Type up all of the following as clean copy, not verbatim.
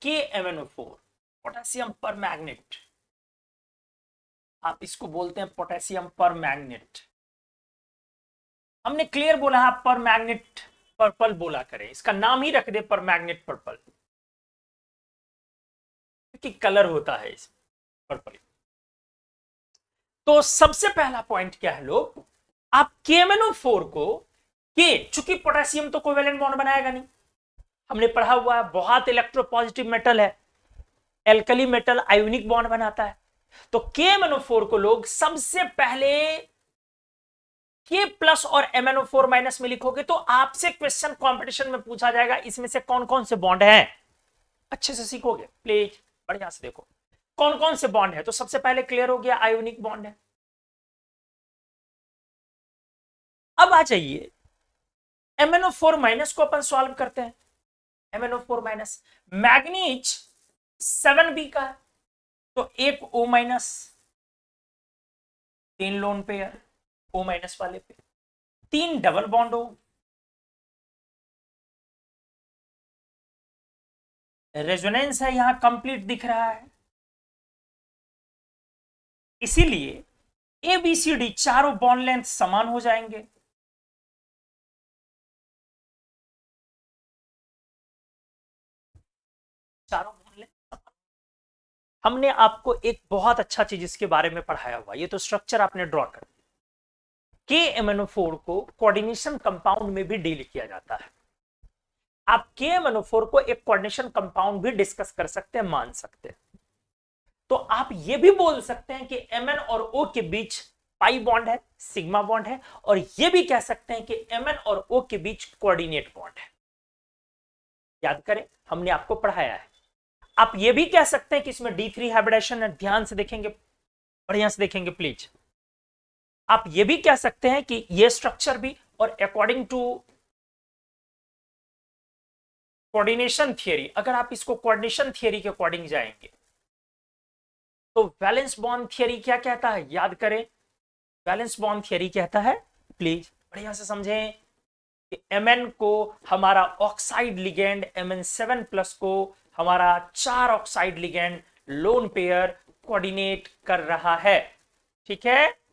KMnO4 potassium पर magnet, आप इसको बोलते हैं पोटेशियम पर मैग्नेट। हमने क्लियर बोला है पर मैग्नेट पर्पल बोला करें, इसका नाम ही रख दे पर मैग्नेट पर्पल, क्योंकि कलर होता है इस पर्पल। तो सबसे पहला पॉइंट क्या है लोग, आप KMnO4 को के, चूंकि पोटेशियम तो कोवेलेंट बॉन्ड बनाएगा नहीं, हमने पढ़ा हुआ है बहुत इलेक्ट्रोपॉजिटिव मेटल है, एल्कली मेटल आयोनिक बॉन्ड बनाता है। तो KMnO4 को लोग सबसे पहले K प्लस और MnO4 माइनस में लिखोगे तो आपसे क्वेश्चन कंपटीशन में पूछा जाएगा इसमें से कौन कौन से बॉन्ड हैं, अच्छे से सीखोगे प्लीज, बढ़िया से देखो कौन कौन से बॉन्ड है। तो सबसे पहले क्लियर हो गया आयोनिक बॉन्ड है। अब आ जाइए MnO4 माइनस को अपन सॉल्व करते हैं। MnO4 माइनस मैग्नीज 7B का है, तो एक O minus, 3 lone pair O minus वाले पे, 3 डबल बॉन्ड हो, रेजोनेंस है यहां कंप्लीट दिख रहा है, इसीलिए ABCD चारों बॉन्ड लेंथ समान हो जाएंगे। चारों बॉन्ड लेंथ, हमने आपको एक बहुत अच्छा चीज इसके बारे में पढ़ाया हुआ, ये तो स्ट्रक्चर आपने ड्रॉ कर दिया। KMnO4 को कोऑर्डिनेशन कंपाउंड में भी डील किया जाता है। आप KMnO4 को एक कोऑर्डिनेशन कंपाउंड भी डिस्कस कर सकते हैं, मान सकते हैं। तो आप ये भी बोल सकते हैं कि Mn और O के बीच पाई बॉन्ड है, सिग्मा बॉन्ड है, और ये भी कह सकते हैं कि Mn और O के बीच कोऑर्डिनेट बॉन्ड है। याद करें हमने आपको पढ़ाया है। आप ये भी कह सकते हैं कि इसमें D3 हाइब्रिडेशन है, ध्यान से देखेंगे, बढ़िया से देखेंगे प्लीज। आप ये भी कह सकते हैं कि ये स्ट्रक्चर भी, और अकॉर्डिंग टू कोऑर्डिनेशन थियरी, अगर आप इसको कोऑर्डिनेशन थियरी के अकॉर्डिंग जाएंगे तो वैलेंस बॉन्ड थियरी क्या कहता है, याद करें। वैलेंस बॉन्ड थियरी कहता है, प्लीज बढ़िया से समझें, कि Mn को हमारा ऑक्साइड लिगेंड Mn7 प्लस को हमारा 4 oxide ligand lone pair coordinate कर रहा है, ठीक है।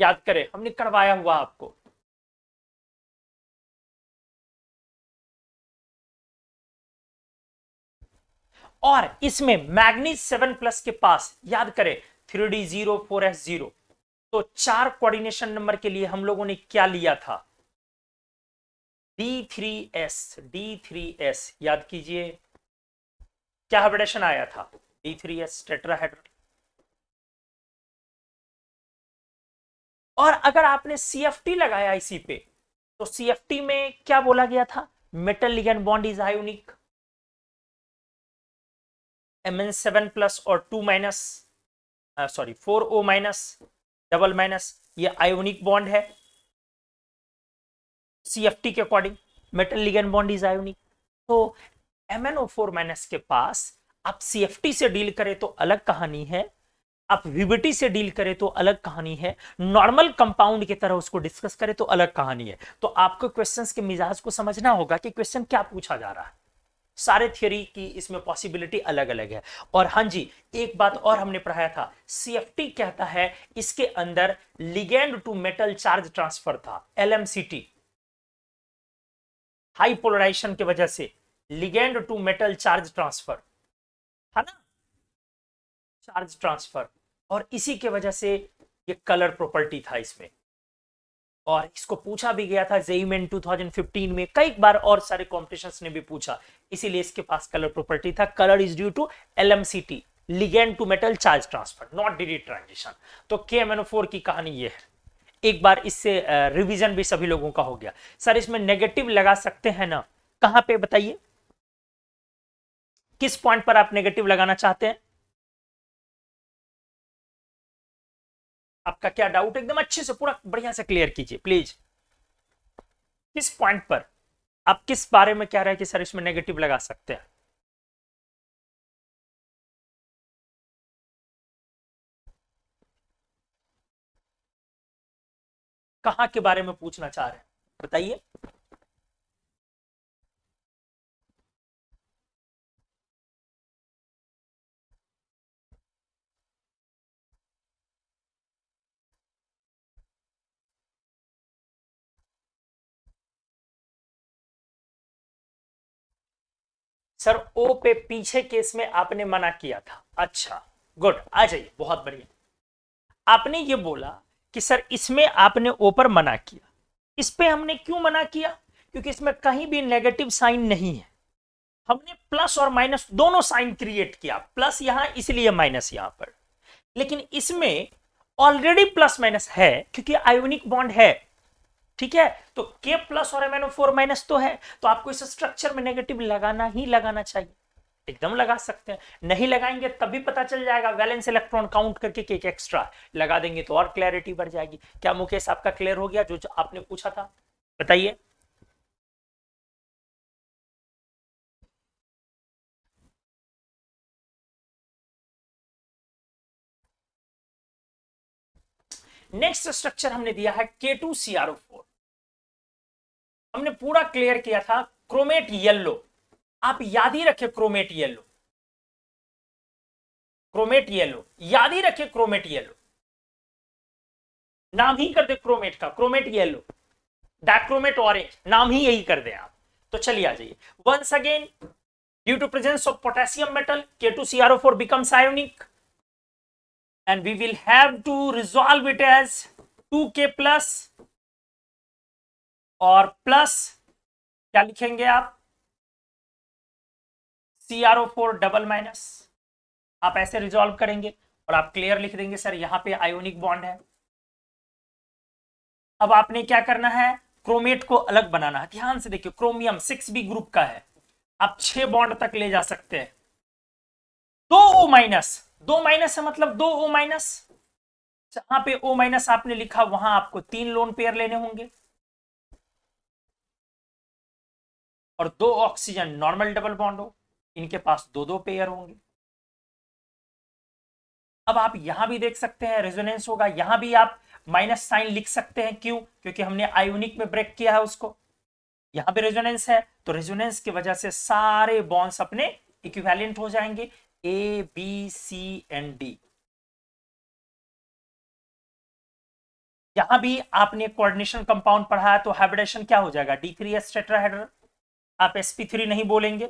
याद करें हमने करवाया हुआ आपको। और इसमें मैग्नीज 7 प्लस के पास याद करें 3D0 4S0, तो 4 कोऑर्डिनेशन नंबर के लिए हम लोगों ने क्या लिया था, D3S याद कीजिए, क्या हाइब्रिडेशन आया था, D3S टेट्राहेड्रल। और अगर आपने CFT लगाया इसी पे, तो CFT में क्या बोला गया था, metal ligand bond is ionic, Mn7 plus और 2 minus, sorry 4O minus double minus, ये आयोनिक बॉन्ड है CFT के according, metal ligand bond is ionic. तो MnO4 माइनस के पास आप CFT से डील करें तो अलग कहानी है, आप VBT से डील करें तो अलग कहानी है, नॉर्मल कंपाउंड की तरह उसको डिस्कस करें तो अलग कहानी है। तो आपको क्वेश्चंस के मिजाज को समझना होगा कि क्वेश्चन क्या पूछा जा रहा है, सारे थियरी की इसमें पॉसिबिलिटी अलग अलग है। और हां जी, एक बात और हमने पढ़ाया था, CFT कहता है इसके अंदर ligand to metal charge transfer था, LMCT, हाई पोलराइजेशन की वजह से ligand to metal charge transfer है ना, चार्ज ट्रांसफर, और इसी के वजह से ये कलर प्रॉपर्टी था इसमें। और इसको पूछा भी गया था जेईई में 2015 में कई बार, और सारे कॉम्पिटिशंस ने भी पूछा, इसीलिए इसके पास कलर प्रॉपर्टी था, colour is due to LMCT, ligand to metal charge transfer, not DD transition. तो KMnO4 की कहानी ये है। एक बार इससे रिवीजन भी सभी लोगों का हो गया। सर इसमें नेगेटिव लगा सकते हैं ना, कहां पे बताइए, किस पॉइंट पर आप नेगेटिव लगाना चाहते हैं, आपका क्या डाउट, एकदम अच्छे से पूरा बढ़िया से क्लियर कीजिए प्लीज। किस पॉइंट पर आप किस बारे में कह रहे हैं कि सर इसमें नेगेटिव लगा सकते हैं। कहां के बारे में पूछना चाह रहे हैं बताइए। सर ओ पे पीछे केस में आपने मना किया था। अच्छा गुड, आ जाइए, बहुत बढ़िया। आपने ये बोला कि सर इसमें आपने ओ पर मना किया, इस पे हमने क्यों मना किया? क्योंकि इसमें कहीं भी नेगेटिव साइन नहीं है। हमने प्लस और माइनस दोनों साइन क्रिएट किया, प्लस यहां इसलिए माइनस यहां पर। लेकिन इसमें ऑलरेडी प्लस माइनस है क्योंकि आयोनिक बॉन्ड है। ठीक है, तो के प्लस और MnO4 माइनस तो है, तो आपको इस स्ट्रक्चर में नेगेटिव लगाना ही लगाना चाहिए। एकदम लगा सकते हैं, नहीं लगाएंगे तब भी पता चल जाएगा, वैलेंस इलेक्ट्रॉन काउंट करके एक एक्स्ट्रा लगा देंगे तो और क्लैरिटी बढ़ जाएगी। क्या मुकेश आपका क्लियर हो गया जो आपने पूछा था? बताइए। नेक्स्ट स्ट्रक्चर हमने दिया है K2CrO4। हमने पूरा क्लियर किया था क्रोमेट येलो। आप याद ही रखे क्रोमेट येलो, क्रोमेट येलो याद ही रखे, क्रोमेट येलो नाम ही कर दे क्रोमेट का, क्रोमेट येलो, डाइक्रोमेट ऑरेंज, नाम ही यही कर दे आप। तो चलिए आ जाइए। Once again, due to presence of potassium metal K2CrO4 becomes ionic and we will have to resolve it as 2K plus और प्लस क्या लिखेंगे आप, CrO4 डबल माइनस। आप ऐसे रिजॉल्व करेंगे और आप क्लियर लिख देंगे सर यहां पे आयोनिक बॉन्ड है। अब आपने क्या करना है, क्रोमेट को अलग बनाना है। ध्यान से देखिए, क्रोमियम 6B ग्रुप का है, आप 6 बॉन्ड तक ले जा सकते हैं। 2O माइनस, 2 माइनस है मतलब 2O माइनस, जहां पे O माइनस आपने लिखा वहां आपको 3 लोन पेयर लेने होंगे और 2 ऑक्सीजन नॉर्मल डबल बॉन्ड हो, इनके पास 2-2 पेयर होंगे। अब आप यहां भी देख सकते हैं रेजोनेंस होगा, यहां भी आप माइनस साइन लिख सकते हैं। क्यों? क्योंकि हमने आयोनिक में ब्रेक किया है उसको। यहां पे रेजोनेंस है तो रेजोनेंस की वजह से सारे बॉन्ड्स अपने इक्विवेलेंट हो जाएंगे, A B C and D। यहां भी आपने कोऑर्डिनेशन कंपाउंड पढ़ा है तो हाइब्रिडेशन क्या हो जाएगा, D3S टेट्राहेड्रल। आप sp3 नहीं बोलेंगे,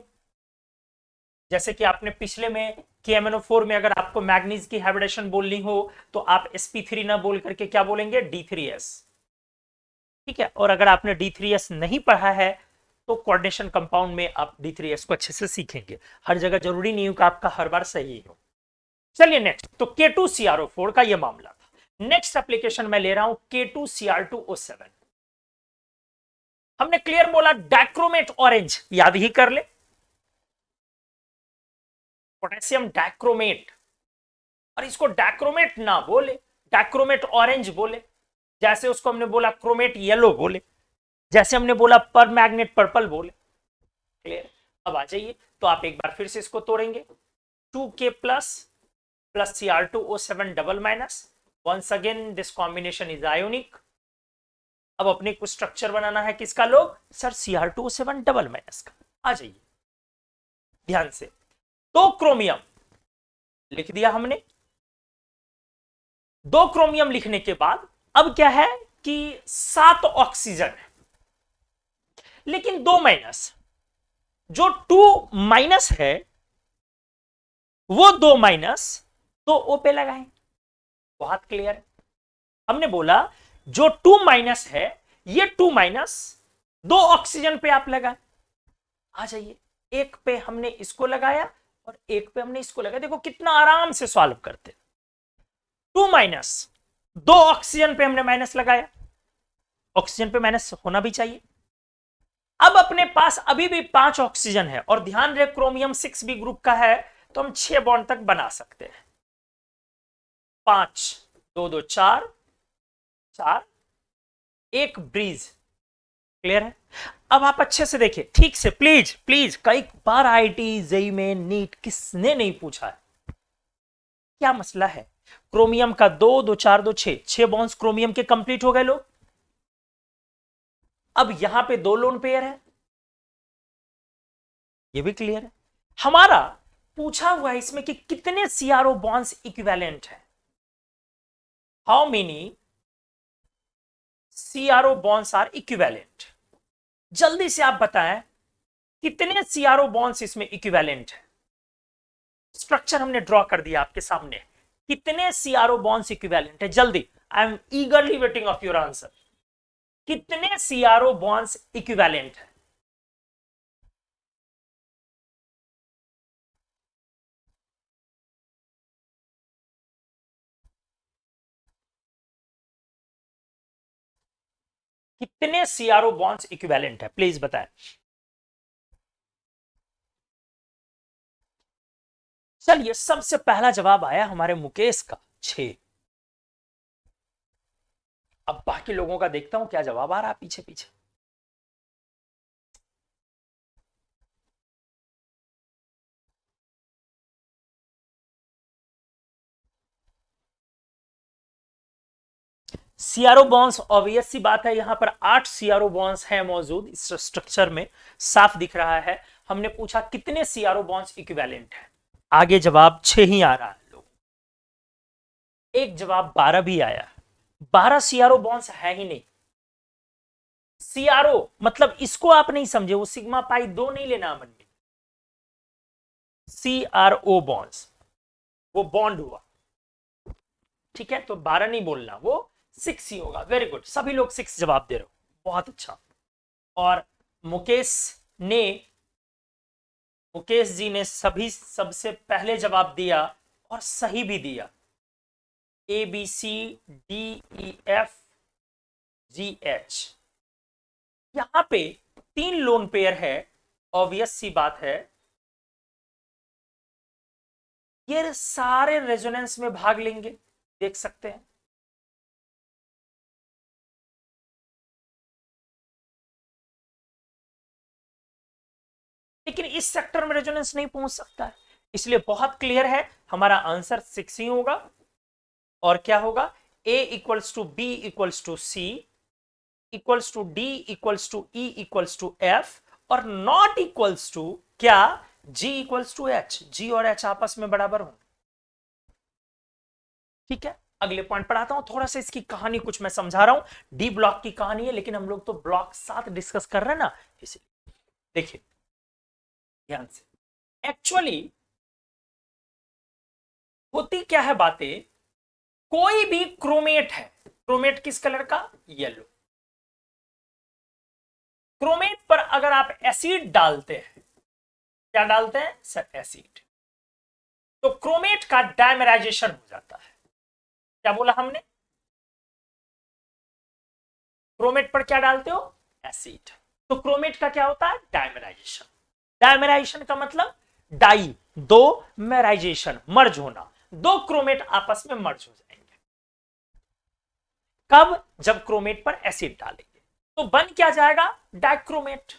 जैसे कि आपने पिछले में KMnO4 में अगर आपको मैग्नीज की हाइब्रिडेशन बोलनी हो तो आप sp3 ना बोल करके क्या बोलेंगे, D3S। ठीक है, और अगर आपने D3S नहीं पढ़ा है तो कोऑर्डिनेशन कंपाउंड में आप D3S को अच्छे से सीखेंगे। हर जगह जरूरी नहीं हो कि आपका हर बार सही हो। चलिए नेक्स्ट, तो K2CrO4 का यह मामला था। नेक्स्ट एप्लीकेशन मैं ले रहा हूं K2Cr2O7। हमने क्लियर बोला डाइक्रोमेट ऑरेंज, याद ही कर ले, पोटेशियम डाइक्रोमेट, और इसको डाइक्रोमेट ना बोले, डाइक्रोमेट ऑरेंज बोले। जैसे उसको हमने बोला क्रोमेट येलो बोले, जैसे हमने बोला पर मैग्नेट पर्पल बोले। क्लियर? अब आ जाइए, तो आप एक बार फिर से इसको तोड़ेंगे, 2K plus plus Cr2O7 double minus. Once again this combination is ionic. अब अपने को स्ट्रक्चर बनाना है किसका लोग, सर Cr2O7 डबल माइनस का। आ जाइए ध्यान से, तो क्रोमियम लिख दिया हमने। 2 क्रोमियम लिखने के बाद अब क्या है कि 7 ऑक्सीजन है, लेकिन 2 माइनस। जो 2 माइनस है वो 2 माइनस तो O पे लगाएं। बहुत क्लियर है। हमने बोला जो 2 माइनस है ये 2 माइनस 2 ऑक्सीजन पे आप लगाएं। आ जाइए, एक पे हमने इसको लगाया और एक पे हमने इसको लगाया। देखो कितना आराम से सॉल्व करते। 2 माइनस 2 ऑक्सीजन पे हमने माइनस लगाया, ऑक्सीजन पे माइनस होना भी चाहिए। अब अपने पास अभी भी 5 ऑक्सीजन है और ध्यान रहे क्रोमियम 6B ग्रुप का है तो हम 6 बॉन्ड तक बना सकते हैं। 5 2 2 4 4, एक ब्रीज। क्लियर है? अब आप अच्छे से देखिए ठीक से, प्लीज प्लीज। कई बार IIT जेईई में नीट किसने नहीं पूछा है क्या मसला है। क्रोमियम का 2 2 4 2 6 बॉन्ड्स क्रोमियम के कंप्लीट हो गए लोग। अब यहां पे 2 लोन पेयर है, ये भी क्लियर है। हमारा पूछा हुआ है इसमें कि कितने सीआरओ बॉन्ड्स इक्विवेलेंट है, how many CRO bonds are equivalent. जल्दी से आप बताएं कितने सीआरओ बॉन्ड्स इसमें इक्विवेलेंट है। स्ट्रक्चर हमने ड्रॉ कर दिया आपके सामने, कितने सीआरओ बॉन्ड्स इक्विवेलेंट है, जल्दी, I am ईगरली waiting of your answer. कितने सीआरओ बॉन्ड्स इक्विवेलेंट है? कितने सीआरओ बॉन्ड्स इक्विवेलेंट है, प्लीज बताएं। चलिए, सबसे पहला जवाब आया हमारे मुकेश का 6। अब बाकी लोगों का देखता हूं क्या जवाब आ रहा है पीछे पीछे। सीआरओ बॉन्ड्स, ऑब्वियस सी बात है, यहां पर 8 सीआरओ बॉन्ड्स हैं मौजूद इस स्ट्रक्चर में, साफ दिख रहा है। हमने पूछा कितने सीआरओ बॉन्ड्स इक्विवेलेंट है, आगे जवाब 6 ही आ रहा है। लोग एक जवाब 12 भी आया, 12 सीआरओ बॉन्ड्स है ही नहीं। सीआरओ मतलब इसको आप नहीं समझे, वो सिग्मा पाई 2 नहीं लेना मन में। सीआरओ बॉन्ड्स वो बॉन्ड हुआ, ठीक है, तो 12 नहीं बोलना, वो 6 ही होगा। वेरी गुड, सभी लोग 6 जवाब दे रहे हो, बहुत अच्छा। और मुकेश जी ने सबसे पहले जवाब दिया और सही भी दिया, A B C D E F G H. यहां पे 3 लोन पेयर है, ऑब्वियस सी बात है, ये सारे रेजोनेंस में भाग लेंगे, देख सकते हैं। लेकिन इस सेक्टर में रेजोनेंस नहीं पहुंच सकता है, इसलिए बहुत क्लियर है, हमारा आंसर 6 ही होगा। और क्या होगा, A equals to B equals to C equals to D equals to E equals to F, और नॉट इक्वल्स टू क्या, G equals to H. G और एच आपस में बराबर होंगे, ठीक है। अगले पॉइंट पढ़ाता हूं, थोड़ा सा इसकी कहानी कुछ मैं समझा रहा हूं, डी ब्लॉक की कहानी है, लेकिन हम लोग तो ब्लॉक साथ डिस्कस कर रहे हैं ना, इसलिए देखिए ध्यान से। एक्चुअली होती क्या है बातें, कोई भी क्रोमेट है, क्रोमेट किस कलर का, येलो। क्रोमेट पर अगर आप एसिड डालते हैं, क्या डालते हैं सर, एसिड, तो क्रोमेट का डायमेराइजेशन हो जाता है। क्या बोला हमने, क्रोमेट पर क्या डालते हो, एसिड, तो क्रोमेट का क्या होता है, डायमेराइजेशन। डायमेराइजेशन का मतलब डाई, दो, मेराइजेशन मर्ज होना, 2 क्रोमेट आपस में मर्ज हो जाएंगे। कब, जब क्रोमेट पर एसिड डालेंगे, तो बन क्या जाएगा, डाइक्रोमेट।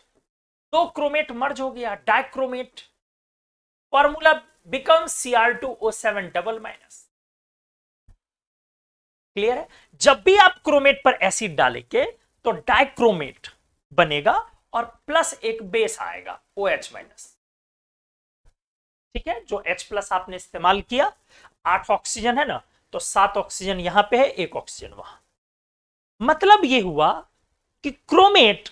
2 क्रोमेट मर्ज हो गया, dichromate. Formula become Cr2O7 double minus. Clear है, जब भी आप क्रोमेट पर एसिड डालेंगे तो डाइक्रोमेट बनेगा और प्लस एक बेस आएगा OH माइनस, ठीक है। जो H प्लस आपने इस्तेमाल किया, 8 ऑक्सीजन है ना, तो 7 ऑक्सीजन यहां पे है, 1 ऑक्सीजन वहां। मतलब यह हुआ कि क्रोमेट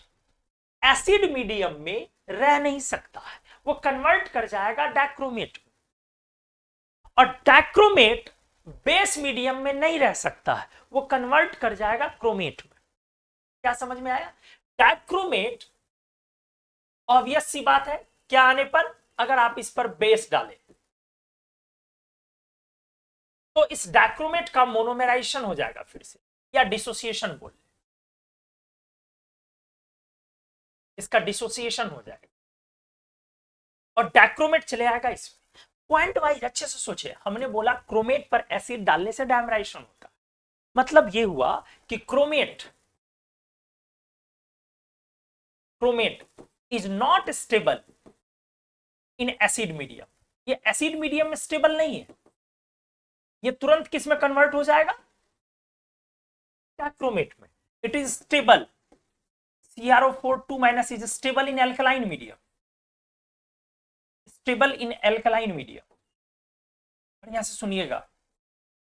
एसिड मीडियम में रह नहीं सकता है, वो कन्वर्ट कर जाएगा डाइक्रोमेट, और डाइक्रोमेट बेस मीडियम में नहीं रह सकता है, वो कन्वर्ट कर जाएगा क्रोमेट में। क्या समझ में आया, डाइक्रोमेट ऑब्वियस सी बात है, क्या आने पर, अगर आप इस पर बेस डालें तो इस डाइक्रोमेट का मोनोमेराइजेशन हो जाएगा फिर से, या डिसोसिएशन बोल, इसका डिसोसिएशन हो जाएगा और डाइक्रोमेट चले आएगा इसमें। पॉइंट वाइज अच्छे से सोचे, हमने बोला क्रोमेट पर एसिड डालने से डायमेराइजेशन होता है, मतलब यह हुआ कि chromate is not stable in acid medium. ये एसिड मीडियम में स्टेबल नहीं है, ये तुरंत किस में कन्वर्ट हो जाएगा, डाइक्रोमेट में। It is stable CrO4 2 minus is stable in alkaline medium. Stable in alkaline medium. बढ़िया से सुनिएगा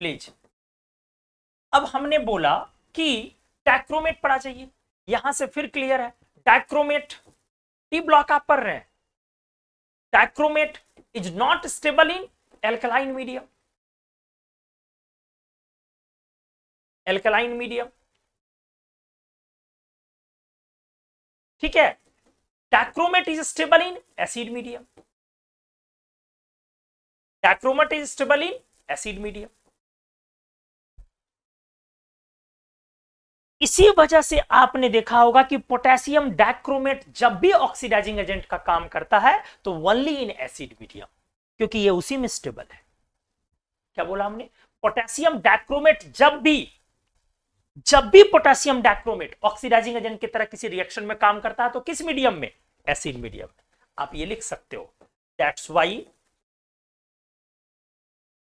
प्लीज। अब हमने बोला कि डाइक्रोमेट पढ़ा चाहिए, यहां से फिर क्लियर है। डाइक्रोमेट टी ब्लॉक आप पढ़ रहे हैं, dichromate is not stable in alkaline medium. Alkaline medium, ठीक है। Dichromate is stable in acid medium. Dichromate is stable in acid medium. इसी वजह से आपने देखा होगा कि पोटेशियम डाइक्रोमेट जब भी ऑक्सीडाइजिंग एजेंट का काम करता है तो ओनली इन एसिड मीडियम, क्योंकि ये उसी में स्टेबल है। क्या बोला हमने? पोटेशियम डाइक्रोमेट जब भी पोटेशियम डाइक्रोमेट ऑक्सीडाइजिंग एजेंट की तरह किसी रिएक्शन में काम करता है तो किस मीडियम में? एसिड मीडियम में। आप ये लिख सकते हो, that's why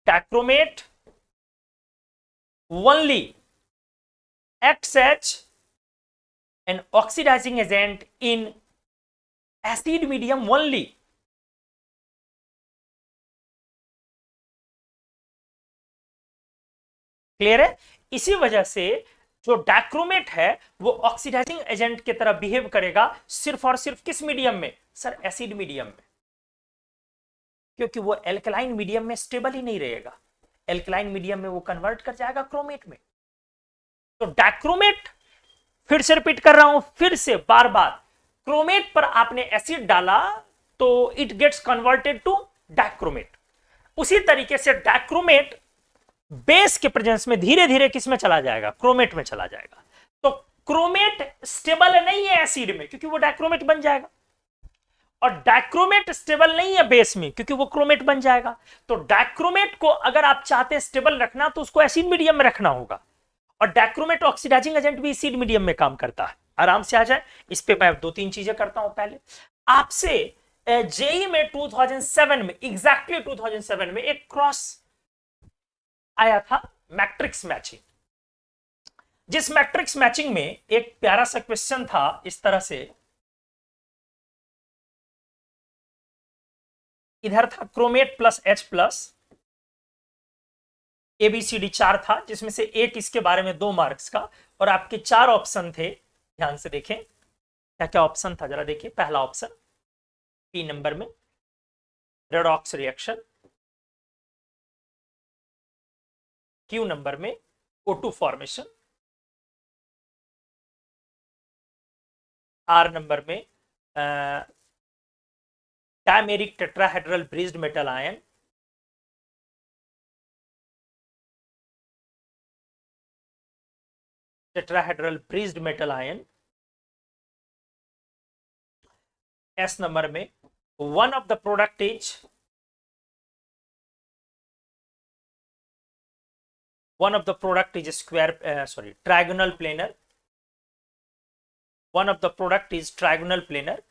dichromate only acts as an oxidizing agent in acid medium only. Clear है? इसी वजह से जो डाइक्रोमेट है वो ऑक्सीडाइजिंग एजेंट की तरह बिहेव करेगा सिर्फ और सिर्फ किस मीडियम में? सर एसिड मीडियम में, क्योंकि वो एल्कलाइन मीडियम में स्टेबल ही नहीं रहेगा। एल्कलाइन मीडियम में वो कन्वर्ट कर जाएगा क्रोमेट में। तो डाइक्रोमेट, फिर से रिपीट कर रहा हूं, फिर से बार बार, क्रोमेट पर आपने एसिड डाला तो it gets converted to dichromate. उसी तरीके से डाइक्रोमेट बेस के प्रेजेंस में धीरे धीरे किस में चला जाएगा? क्रोमेट में चला जाएगा। तो क्रोमेट स्टेबल नहीं है एसिड में, क्योंकि वो डाइक्रोमेट बन जाएगा, और डाइक्रोमेट स्टेबल नहीं है बेस में, क्योंकि वो क्रोमेट बन जाएगा। तो डाइक्रोमेट को अगर आप चाहते हैं स्टेबल रखना तो उसको एसिड मीडियम में रखना होगा, और डाइक्रोमेट ऑक्सीडाइजिंग एजेंट भी एसिड मीडियम में काम करता है। आराम से आ जाए। इस पे मैं 2-3 चीजें करता हूं। पहले आपसे जेई में 2007 में, एग्जैक्टली 2007 में एक क्रॉस आया था, मैट्रिक्स मैचिंग। जिस मैट्रिक्स मैचिंग में एक प्यारा सा क्वेश्चन था इस तरह से, इधर था chromate plus H plus, ABCD 4 था, जिसमें से एक इसके बारे में 2 मार्क्स का, और आपके 4 ऑप्शन थे। ध्यान से देखें क्या क्या ऑप्शन था, जरा देखिए। पहला ऑप्शन P नंबर में रेडॉक्स रिएक्शन, Q नंबर में O2 फॉर्मेशन, R नंबर में dimeric tetrahedral bridged metal ion, tetrahedral bridged metal ion. S number में one of the product is trigonal planar. One of the product is trigonal planar.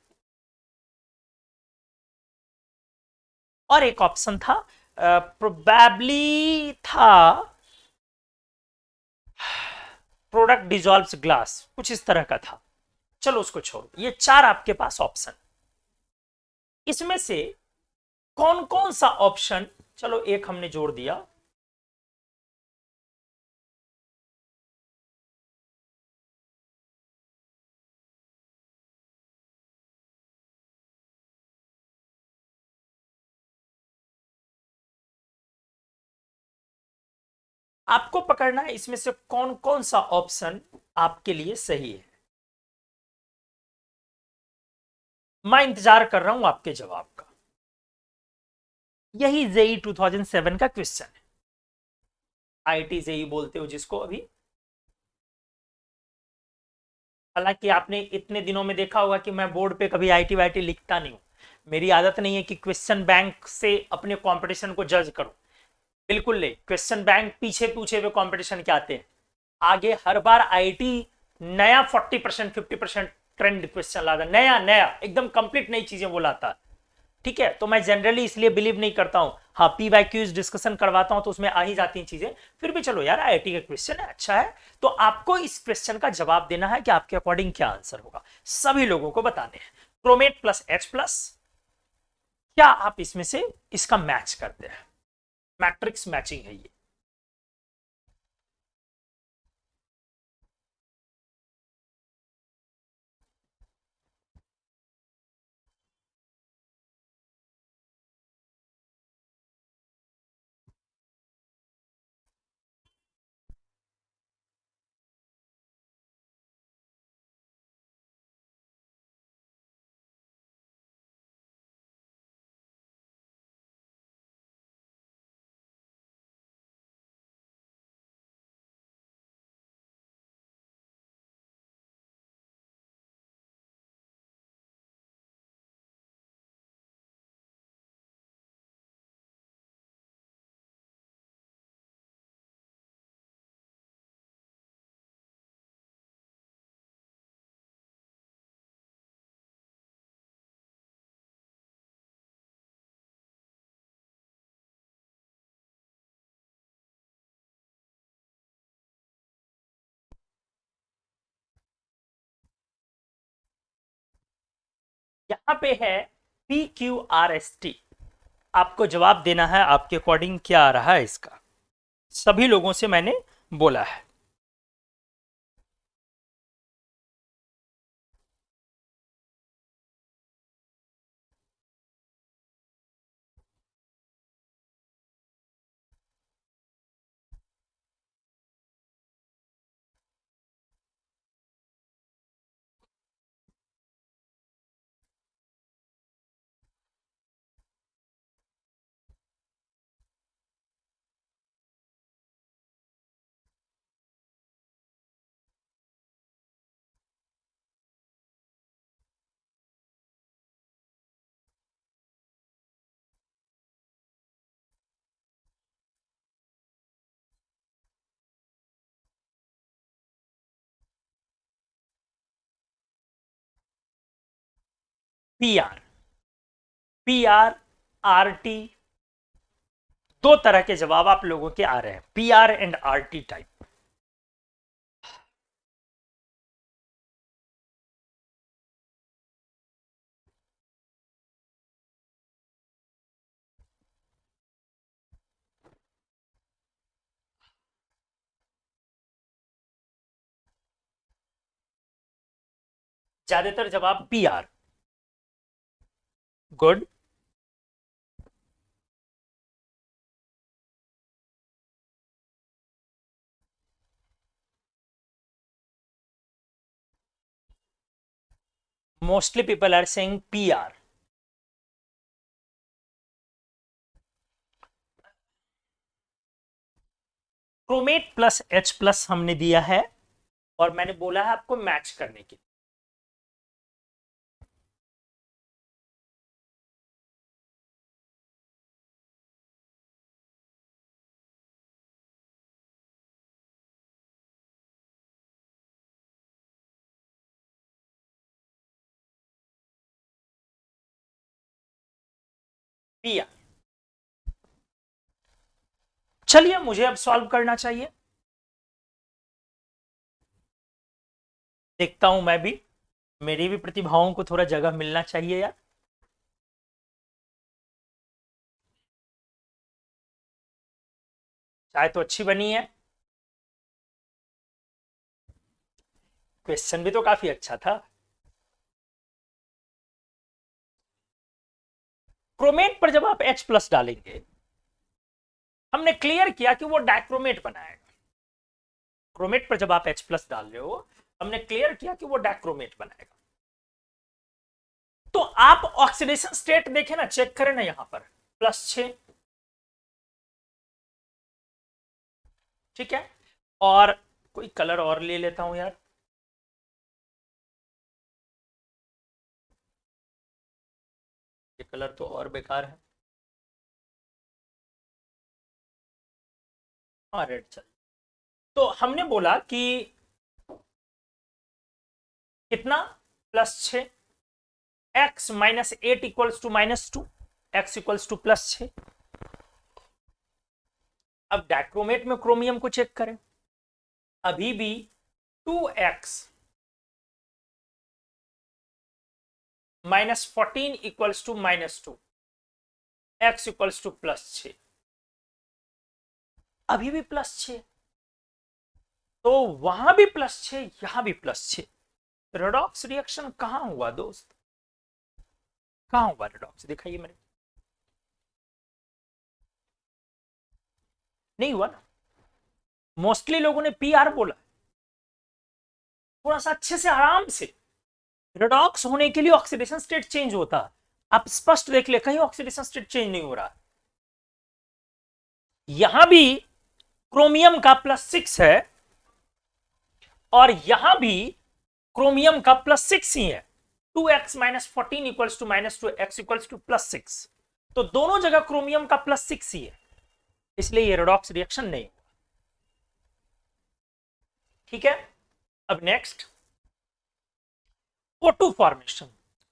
और एक option था, probably था product dissolves glass, कुछ इस तरह का था। चलो उसको छोड़, ये 4 आपके पास ऑप्शन। इसमें से कौन कौन सा ऑप्शन, चलो एक हमने जोड़ दिया, आपको पकड़ना है इसमें से कौन कौन सा ऑप्शन आपके लिए सही है। मैं इंतजार कर रहा हूं आपके जवाब का। यही जेई 2007 का क्वेश्चन है, आईटी जेई बोलते हो जिसको अभी। हालांकि आपने इतने दिनों में देखा होगा कि मैं बोर्ड पे कभी आईटी वाईटी लिखता नहीं हूं। मेरी आदत नहीं है कि क्वेश्चन बैंक से अपने कंपटीशन को जज करूं, बिल्कुल नहीं। क्वेश्चन बैंक पीछे पूछे हुए कंपटीशन के आते हैं, आगे हर बार आईटी नया 40% 50% ट्रेंड क्वेश्चन लाता, नया नया एकदम कंप्लीट नई चीजें वो लाता। ठीक है, तो मैं जनरली इसलिए बिलीव नहीं करता हूं। हाँ, पी वाई क्यूज डिस्कशन करवाता हूं तो उसमें आ ही जाती हैं चीजें, फिर भी चलो यार, आईआईटी का क्वेश्चन है, अच्छा है। तो आपको इस क्वेश्चन का जवाब देना है कि आपके अकॉर्डिंग क्या आंसर होगा, सभी लोगों को बताने हैं। क्रोमेट प्लस एच प्लस, क्या आप इसमें से इसका मैच करते हैं? मैट्रिक्स मैचिंग है ये। यहां पे है P Q R S T, आपको जवाब देना है आपके अकॉर्डिंग क्या आ रहा है इसका। सभी लोगों से मैंने बोला है। P R, P R, R T, दो तरह के जवाब आप लोगों के आ रहे हैं, P R and R T type. ज्यादातर जवाब P R. Good. Mostly people are saying P R. Chromate plus H plus हमने दिया है, और मैंने बोला है आपको मैच करने के लिए। P R. चलिए, मुझे अब सॉल्व करना चाहिए, देखता हूं मैं भी, मेरी भी प्रतिभाओं को थोड़ा जगह मिलना चाहिए यार। चाय तो अच्छी बनी है, क्वेश्चन भी तो काफी अच्छा था। क्रोमेट पर जब आप H प्लस डालेंगे, हमने क्लियर किया कि वो डाइक्रोमेट बनाएगा। क्रोमेट पर जब आप H प्लस डाल रहे हो, हमने क्लियर किया कि वो डाइक्रोमेट बनाएगा। तो आप ऑक्सीडेशन स्टेट देखें ना, चेक करें ना, यहां पर +6, ठीक है। और कोई कलर और ले लेता हूं यार, ये कलर तो और बेकार है। हाँ, रेड चल। तो हमने बोला कि कितना, +6, x minus 8 equals to -2, x equals to +6। अब डाइक्रोमेट में क्रोमियम को चेक करें, अभी भी 2x minus 14 equals to -2, x equals to +6, अभी भी +6, तो वहां भी +6, यहां भी +6। रेडॉक्स रिएक्शन कहां हुआ दोस्त, कहां हुआ रेडॉक्स, दिखाइए मेरे, नहीं हुआ ना। मोस्टली लोगों ने PR बोला, थोड़ा सा अच्छे से आराम से। रेडॉक्स होने के लिए ऑक्सीडेशन स्टेट चेंज होता है, आप स्पष्ट देख ले, कहीं ऑक्सीडेशन स्टेट चेंज नहीं हो रहा। यहां भी क्रोमियम का +6 है और यहां भी क्रोमियम का +6 ही है। 2x minus 14 equals to -2, x equals to +6, तो दोनों जगह क्रोमियम का +6 ही है, इसलिए ये रेडॉक्स रिएक्शन नहीं हुआ। ठीक है, अब नेक्स्ट O2 फॉर्मेशन।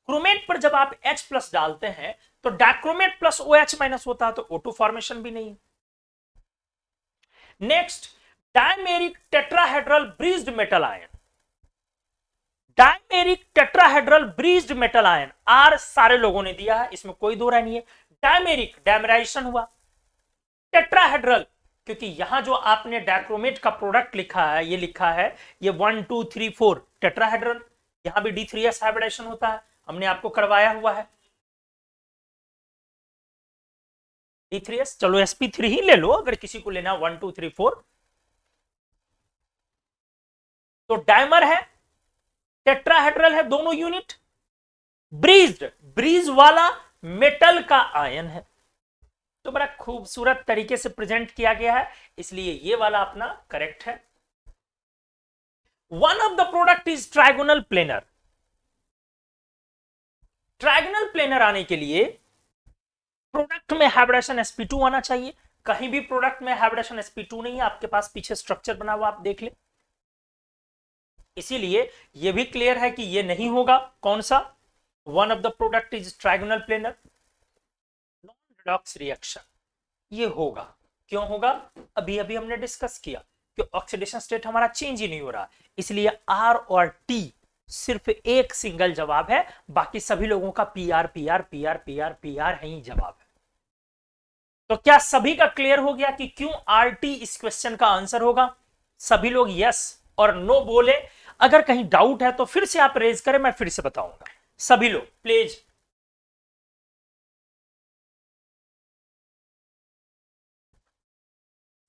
क्रोमेट पर जब आप H+ डालते हैं तो डाइक्रोमेट प्लस OH- होता है, तो O2 फॉर्मेशन भी नहीं है। Next, dimeric tetrahedral bridged metal ion. Dimeric tetrahedral bridged metal ion, R सारे लोगों ने दिया है, इसमें कोई दो राय नहीं है। डायमेरिक, डायमेराइजेशन हुआ। टेट्राहेड्रल, क्योंकि यहां जो आपने डाइक्रोमेट का प्रोडक्ट लिखा है, ये लिखा है ये 1 2 3 4 टेट्राहेड्रल, यहां भी D3S हाइब्रिडेशन होता है, हमने आपको करवाया हुआ है। D3S, चलो sp3 ही ले लो अगर किसी को लेना 1 2 3 4। तो डायमर है, टेट्राहेड्रल है, दोनों यूनिट। ब्रीज्ड, ब्रीज वाला मेटल का आयन है, तो बड़ा खूबसूरत तरीके से प्रेजेंट किया गया है, इसलिए ये वाला अपना करेक्ट है। One of the product is trigonal planar. Trigonal planar आने के लिए प्रोडक्ट में हाइब्रिडेशन sp2 आना चाहिए, कहीं भी प्रोडक्ट में हाइब्रिडेशन sp2 नहीं है, आपके पास पीछे स्ट्रक्चर बना हुआ आप देख ले, इसीलिए यह भी क्लियर है कि यह नहीं होगा। कौन सा, one of the product is trigonal planar, non redox reaction, ये होगा। क्यों होगा, अभी अभी हमने डिस्कस किया कि ऑक्सीडेशन स्टेट हमारा चेंज ही नहीं हो रहा, इसलिए R और T सिर्फ एक सिंगल जवाब है, बाकी सभी लोगों का PR PR PR PR PR है ही जवाब है। तो क्या सभी का क्लियर हो गया कि क्यों RT इस क्वेश्चन का आंसर होगा? सभी लोग यस और नो बोले। अगर कहीं डाउट है तो फिर से आप रेज करें, मैं फिर से बताऊंगा। सभी लोग प्लीज,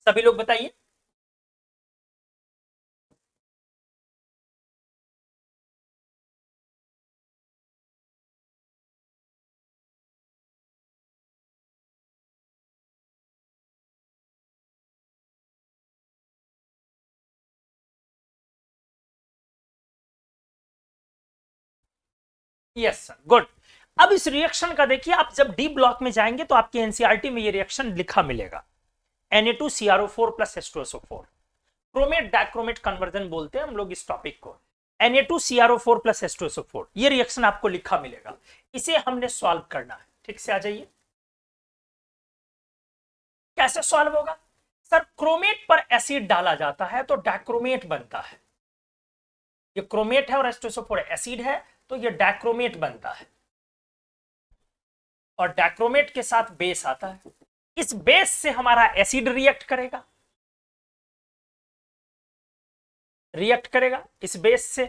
सभी लोग बताइए। Yes sir, good. अब इस रिएक्शन का देखिए, आप जब डी ब्लॉक में जाएंगे तो आपके एनसीईआरटी में ये रिएक्शन लिखा मिलेगा, Na2CrO4 plus H2SO4। Chromate dichromate conversion बोलते हैं हम लोग इस टॉपिक को। Na2CrO4 प्लस H2SO4, ये रिएक्शन आपको लिखा मिलेगा, इसे हमने सॉल्व करना है। ठीक से आ जाइए, कैसे सॉल्व होगा सर? क्रोमेट पर एसिड डाला जाता है तो डाइक्रोमेट बनता है, ये क्रोमेट है और H2SO4 एसिड है, तो ये डाइक्रोमेट बनता है, और डाइक्रोमेट के साथ बेस आता है। इस बेस से हमारा एसिड रिएक्ट करेगा, रिएक्ट करेगा इस बेस से,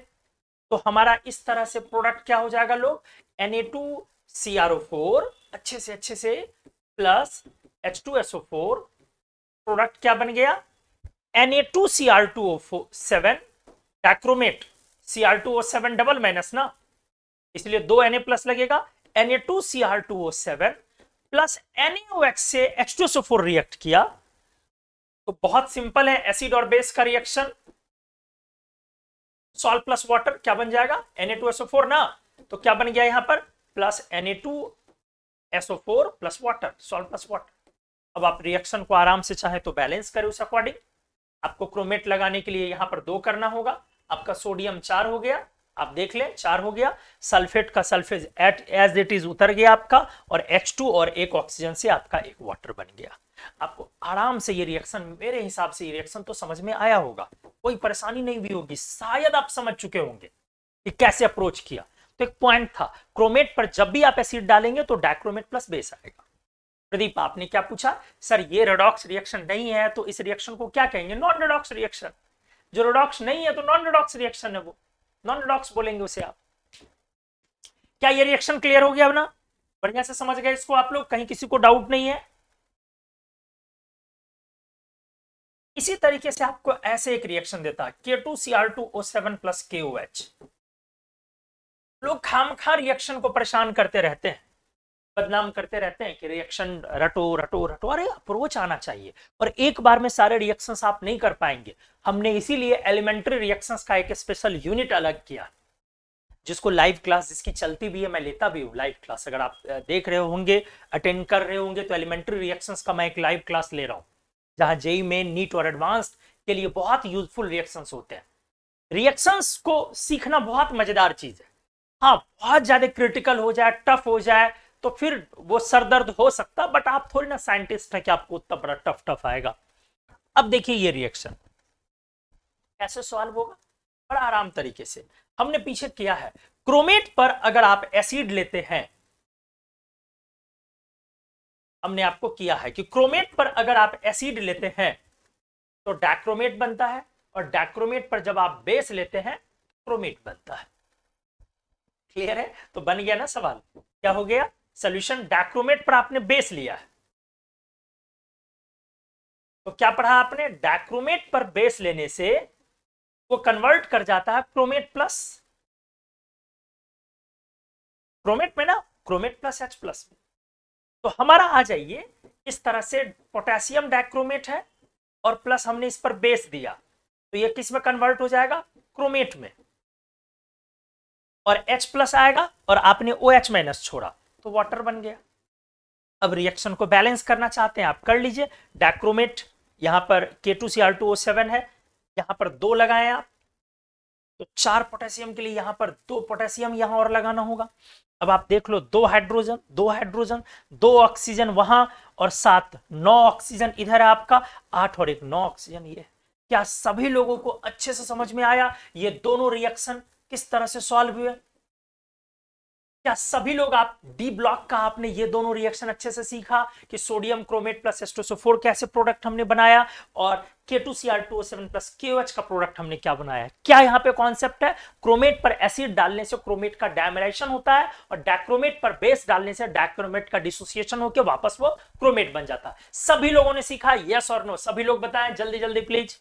तो हमारा इस तरह से प्रोडक्ट क्या हो जाएगा लोग, Na2CrO4 अच्छे से प्लस H2SO4, प्रोडक्ट क्या बन गया, Na2Cr2O7, dichromate Cr2O7 double minus ना, इसलिए 2 Na प्लस लगेगा, Na2Cr2O7 प्लस NaOH से H2SO4 रिएक्ट किया, तो बहुत सिंपल है एसिड और बेस का रिएक्शन। सॉल्ट प्लस वाटर क्या बन जाएगा, Na2SO4 ना, तो क्या बन गया यहां पर, plus Na2SO4 plus water, salt plus water. अब आप रिएक्शन को आराम से चाहे तो बैलेंस करें उस अकॉर्डिंग। आपको क्रोमेट लगाने के लिए यहां पर 2 करना होगा, आपका सोडियम 4 हो गया, आप देख लें 4 हो गया, सल्फेट का सल्फेज एज इट इज उतर गया आपका, और H2 और एक ऑक्सीजन से आपका एक वाटर बन गया। आपको आराम से ये रिएक्शन, मेरे हिसाब से ये रिएक्शन तो समझ में आया होगा, कोई परेशानी नहीं भी होगी, शायद आप समझ चुके होंगे कि कैसे अप्रोच किया। तो एक पॉइंट था, क्रोमेट पर जब भी आप एसिड डालेंगे तो डाइक्रोमेट प्लस बेस आएगा। प्रदीप आपने क्या पूछा, सर ये रेडॉक्स रिएक्शन नहीं है तो इस रिएक्शन को क्या कहेंगे, नॉन रेडॉक्स रिएक्शन। जो रेडॉक्स नहीं है तो नॉन रेडॉक्स रिएक्शन है, वो नॉन रेडॉक्स बोलेंगे उसे आप। क्या ये रिएक्शन क्लियर हो गया अब ना, बढ़िया से समझ गए इसको आप लोग, कहीं किसी को डाउट नहीं है। इसी तरीके से आपको ऐसे एक रिएक्शन देता है K2Cr2O7 प्लस KOH। लोग खामखा रिएक्शन को परेशान करते रहते हैं, बदनाम करते रहते हैं कि रिएक्शन रटो रटो रटो, अरे अप्रोच आना चाहिए, और एक बार में सारे रिएक्शंस आप नहीं कर पाएंगे। हमने इसीलिए एलिमेंट्री रिएक्शंस का एक स्पेशल यूनिट अलग किया, जिसको लाइव क्लास जिसकी चलती भी है, मैं लेता भी हूँ लाइव क्लास। अगर आप देख रहे होंगे, अटेंड कर रहे होंगे, तो एलिमेंट्री रिएक्शंस का मैं एक लाइव क्लास ले रहा हूँ, जहां जेई मेन, नीट और एडवांस्ड के लिए बहुत यूजफुल रिएक्शंस होते हैं। रिएक्शंस को सीखना बहुत मजेदार चीज है। हाँ, बहुत ज्यादा क्रिटिकल हो जाए, टफ हो जाए, तो फिर वो सरदर्द हो सकता, बट आप थोड़ी ना साइंटिस्ट है कि आपको उतना बड़ा टफ आएगा। अब देखिए ये रिएक्शन कैसे सॉल्व होगा, बड़ा आराम तरीके से हमने पीछे किया है। क्रोमेट पर अगर आप एसिड लेते हैं, हमने आपको किया है कि क्रोमेट पर अगर आप एसिड लेते हैं तो डाइक्रोमेट बनता है, और डाइक्रोमेट पर जब आप बेस लेते हैं क्रोमेट बनता है। क्लियर है, तो बन गया ना सवाल, क्या हो गया सॉल्यूशन, डाइक्रोमेट पर आपने बेस लिया है, तो क्या पढ़ा आपने, डाइक्रोमेट पर बेस लेने से वो कन्वर्ट कर जाता है क्रोमेट प्लस, क्रोमेट में ना, क्रोमेट प्लस H प्लस में। तो हमारा आ जाइए इस तरह से, पोटेशियम डाइक्रोमेट है और प्लस हमने इस पर बेस दिया, तो ये किस में कन्वर्ट हो जाएगा, क्रोमेट में, और H प्लस आएगा और आपने OH माइनस छोड़ा तो वाटर बन गया। अब रिएक्शन को बैलेंस करना चाहते हैं आप, कर लीजिए। डाइक्रोमेट यहां पर K2Cr2O7 है, यहां पर 2 लगाएं आप, तो 4 पोटेशियम के लिए यहां पर 2 पोटेशियम यहां और लगाना होगा। अब आप देख लो, 2 हाइड्रोजन 2 हाइड्रोजन, 2 ऑक्सीजन वहां, और 7 9 ऑक्सीजन इधर है आपका, 8 और 1 9 ऑक्सीजन ये। क्या सभी लोगों को अच्छे से समझ में आया ये दोनों रिएक्शन किस तरह से सॉल्व हुए? क्या सभी लोग, आप डी ब्लॉक का आपने ये दोनों रिएक्शन अच्छे से सीखा कि सोडियम क्रोमेट प्लस H2SO4 कैसे प्रोडक्ट हमने बनाया, और K2Cr2O7 प्लस KOH का प्रोडक्ट हमने क्या बनाया? क्या यहाँ पे कॉन्सेप्ट है, क्रोमेट पर एसिड डालने से क्रोमेट का डायमेराइजेशन होता है, और डाइक्रोमेट पर बेस डालने से डाइक्रोमेट का डिसोसिएशन होकर वापस वो क्रोमेट बन जाता है। सभी लोगों ने सीखा, यस और नो? सभी लोग बताएं जल्दी जल्दी प्लीज।